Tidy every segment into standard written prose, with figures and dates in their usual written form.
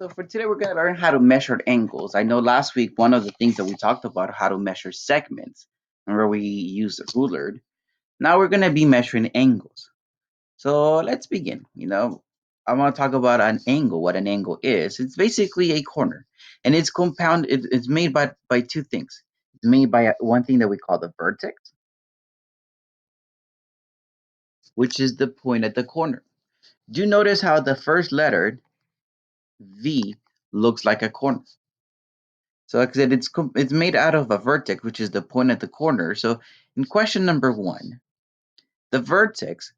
So for today, we're going to learn how to measure angles. I know last week, one of the things that we talked about, how to measure segments, remember we used a ruler. Now we're going to be measuring angles. So let's begin. I want to talk about an angle, what an angle is. It's basically a corner, and it's it's made by two things. It's made by one thing that we call the vertex, which is the point at the corner. Do you notice how the first letter, V, looks like a corner? So like I said, it's made out of a vertex, which is the point at the corner. So in question number one, the vertex,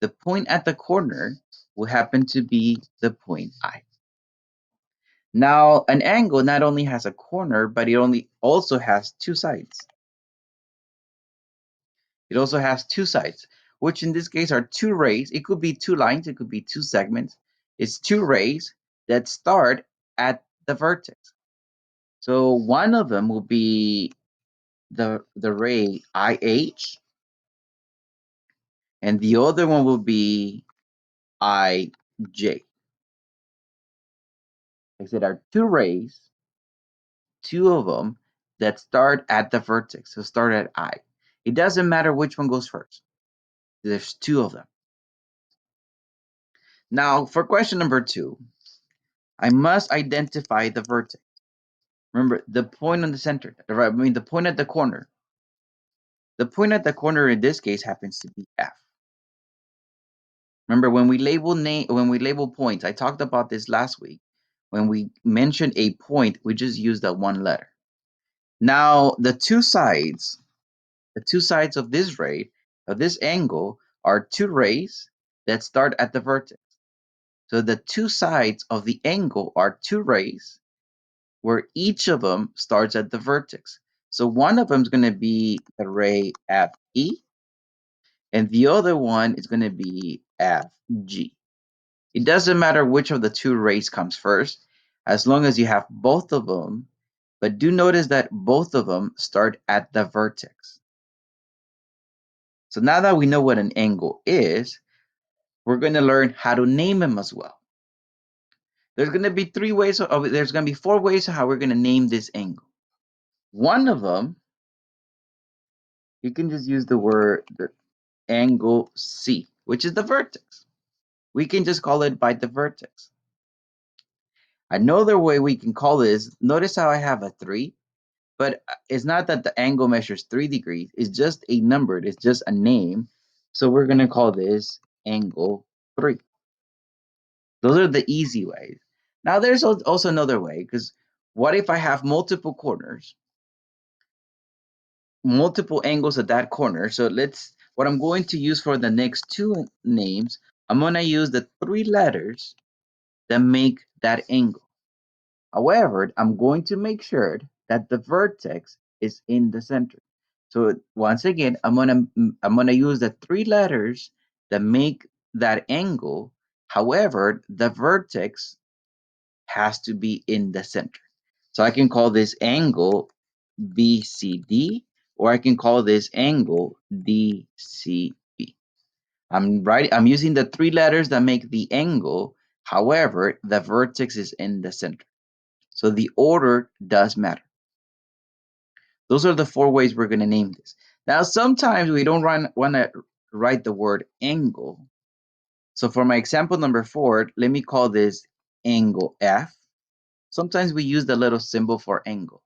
the point at the corner, will happen to be the point I. Now, an angle not only has a corner, but it only also has two sides. It also has two sides, which in this case are two rays. It could be two lines, it could be two segments. It's two rays that start at the vertex. So one of them will be the ray IH, and the other one will be IJ. I said there are two rays, two of them that start at the vertex, so start at I. It doesn't matter which one goes first. There's two of them. Now, for question number two, I must identify the vertex. Remember, the point on the center, the point at the corner. The point at the corner in this case happens to be F. Remember, when we label points, I talked about this last week. When we mention a point, we just use that one letter. Now, the two sides of this ray, of this angle, are two rays that start at the vertex. So the two sides of the angle are two rays where each of them starts at the vertex. So one of them is going to be the ray FE, and the other one is going to be FG. It doesn't matter which of the two rays comes first, as long as you have both of them. But do notice that both of them start at the vertex. So now that we know what an angle is, we're going to learn how to name them as well. There's going to be there's going to be four ways of how we're going to name this angle. One of them, you can just use the angle C, which is the vertex. We can just call it by the vertex. Another way we can call this, notice how I have a 3, but it's not that the angle measures 3 degrees. It's just a number. It's just a name. So we're going to call this angle 3. Those are the easy ways. Now there's also another way, because what if I have multiple corners, multiple angles at that corner? So what I'm going to use for the next two names, I'm going to use the 3 letters that make that angle. However, I'm going to make sure that the vertex is in the center. So once again, I'm gonna use the 3 letters that make that angle. However, the vertex has to be in the center. So I can call this angle BCD, or I can call this angle DCB. I'm using the 3 letters that make the angle. However, the vertex is in the center. So the order does matter. Those are the 4 ways we're going to name this. Now, sometimes we don't want to write the word angle. So for my example number 4, let me call this angle F. Sometimes we use the little symbol for angle.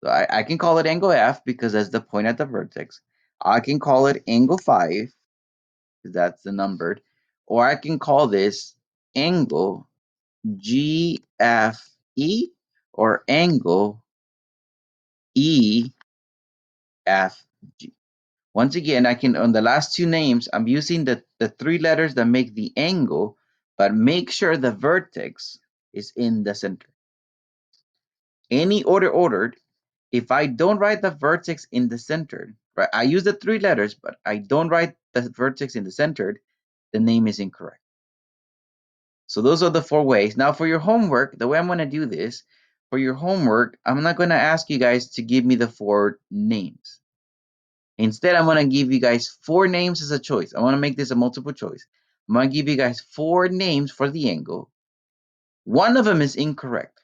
So I can call it angle F because that's the point at the vertex. I can call it angle 5 because that's the numbered. Or I can call this angle GFE or angle EFG. Once again, on the last 2 names, I'm using the 3 letters that make the angle, but make sure the vertex is in the center. Any order ordered, if I don't write the vertex in the center, right? I use the 3 letters, but I don't write the vertex in the center, the name is incorrect. So those are the 4 ways. Now for your homework, the way I'm going to do this, for your homework, I'm not going to ask you guys to give me the 4 names. Instead, I'm going to give you guys 4 names as a choice. I want to make this a multiple choice. I'm going to give you guys 4 names for the angle. One of them is incorrect.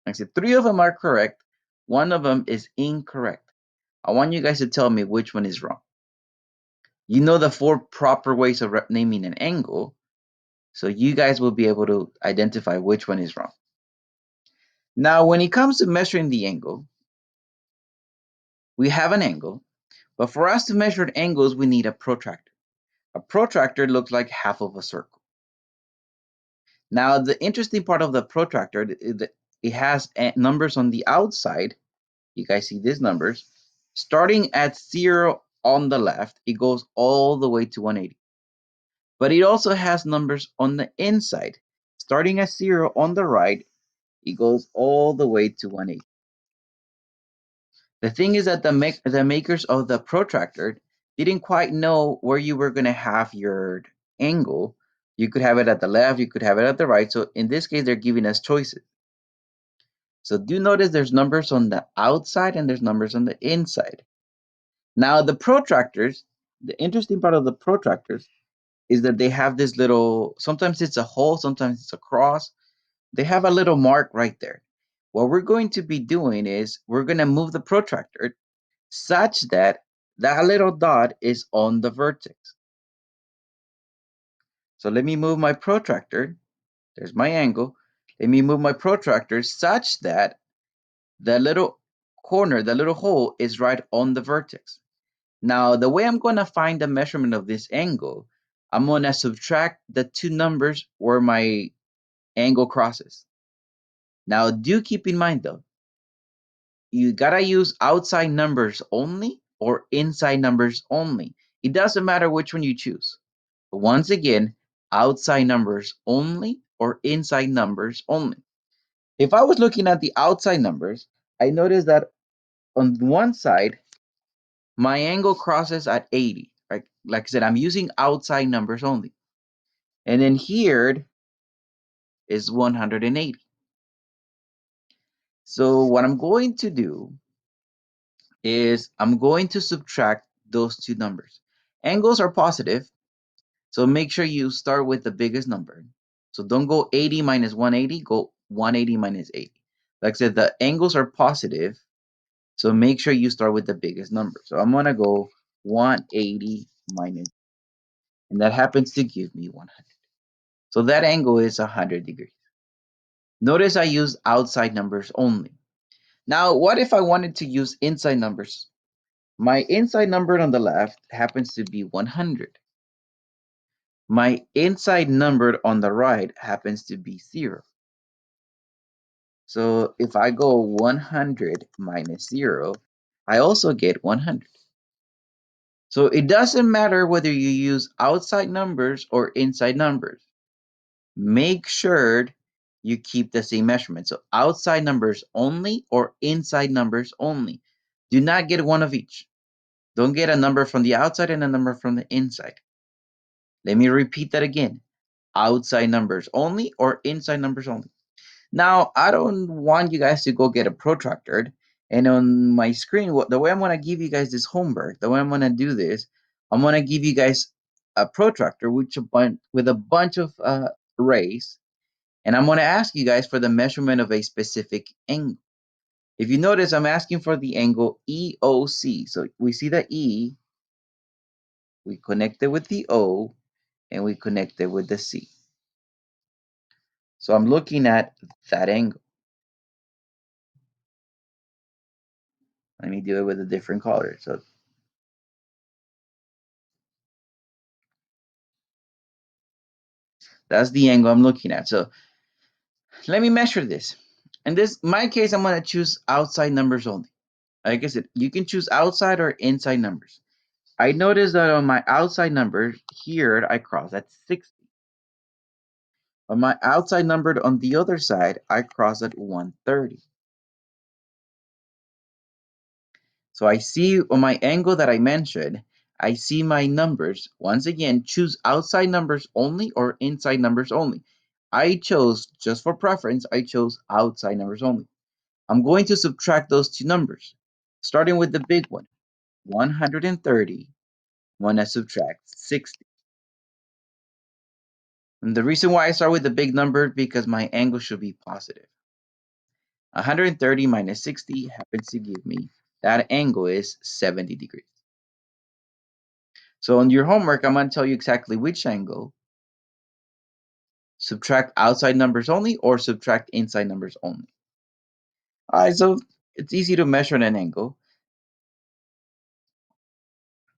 Like I said, three of them are correct. One of them is incorrect. I want you guys to tell me which one is wrong. You know the four proper ways of naming an angle, so you guys will be able to identify which one is wrong. Now, when it comes to measuring the angle, we have an angle, but for us to measure angles, we need a protractor. A protractor looks like half of a circle. Now, the interesting part of the protractor is that it has numbers on the outside. You guys see these numbers. Starting at 0 on the left, it goes all the way to 180. But it also has numbers on the inside. Starting at 0 on the right, it goes all the way to 180. The thing is that the makers of the protractor didn't quite know where you were going to have your angle. You could have it at the left, you could have it at the right. So in this case, they're giving us choices. So do notice there's numbers on the outside and there's numbers on the inside. Now the protractors, the interesting part of the protractors is that they have this little, sometimes it's a hole, sometimes it's a cross. They have a little mark right there. What we're going to be doing is we're going to move the protractor such that that little dot is on the vertex. So let me move my protractor. There's my angle. Let me move my protractor such that the little corner, the little hole is right on the vertex. Now, the way I'm going to find the measurement of this angle, I'm going to subtract the two numbers where my angle crosses. Now, do keep in mind though, you gotta use outside numbers only or inside numbers only. It doesn't matter which one you choose. But once again, outside numbers only or inside numbers only. If I was looking at the outside numbers, I noticed that on one side, my angle crosses at 80. Right? Like I said, I'm using outside numbers only. And then here is 180. So what I'm going to do is I'm going to subtract those two numbers. Angles are positive, so make sure you start with the biggest number. So don't go 80 minus 180, go 180 minus 80. Like I said, the angles are positive, so make sure you start with the biggest number. So I'm gonna go 180 minus, and that happens to give me 100. So that angle is 100 degrees. Notice I use outside numbers only. Now, what if I wanted to use inside numbers? My inside number on the left happens to be 100. My inside number on the right happens to be 0. So if I go 100 minus 0, I also get 100. So it doesn't matter whether you use outside numbers or inside numbers. Make sure you keep the same measurement. So outside numbers only or inside numbers only. Do not get one of each. Don't get a number from the outside and a number from the inside. Let me repeat that again. Outside numbers only or inside numbers only. Now, I don't want you guys to go get a protractor. And on my screen, the way I'm going to give you guys this homework, the way I'm going to do this, I'm going to give you guys a protractor with a bunch of rays. And I'm going to ask you guys for the measurement of a specific angle. If you notice, I'm asking for the angle EOC. So we see the E, we connect it with the O, and we connect it with the C. So I'm looking at that angle. Let me do it with a different color. So that's the angle I'm looking at. So let me measure this. In my case, I'm going to choose outside numbers only. Like I said, you can choose outside or inside numbers. I noticed that on my outside number here, I cross at 60. On my outside number on the other side, I cross at 130. So I see on my angle that I mentioned, I see my numbers. Once again, choose outside numbers only or inside numbers only. I chose, just for preference, I chose outside numbers only. I'm going to subtract those two numbers, starting with the big one, 130. I'm going to subtract 60. And the reason why I start with the big number because my angle should be positive. 130 minus 60 happens to give me that angle is 70 degrees. So on your homework, I'm going to tell you exactly which angle. Subtract outside numbers only or subtract inside numbers only. All right, so it's easy to measure an angle.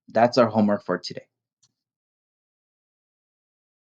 That's our homework for today.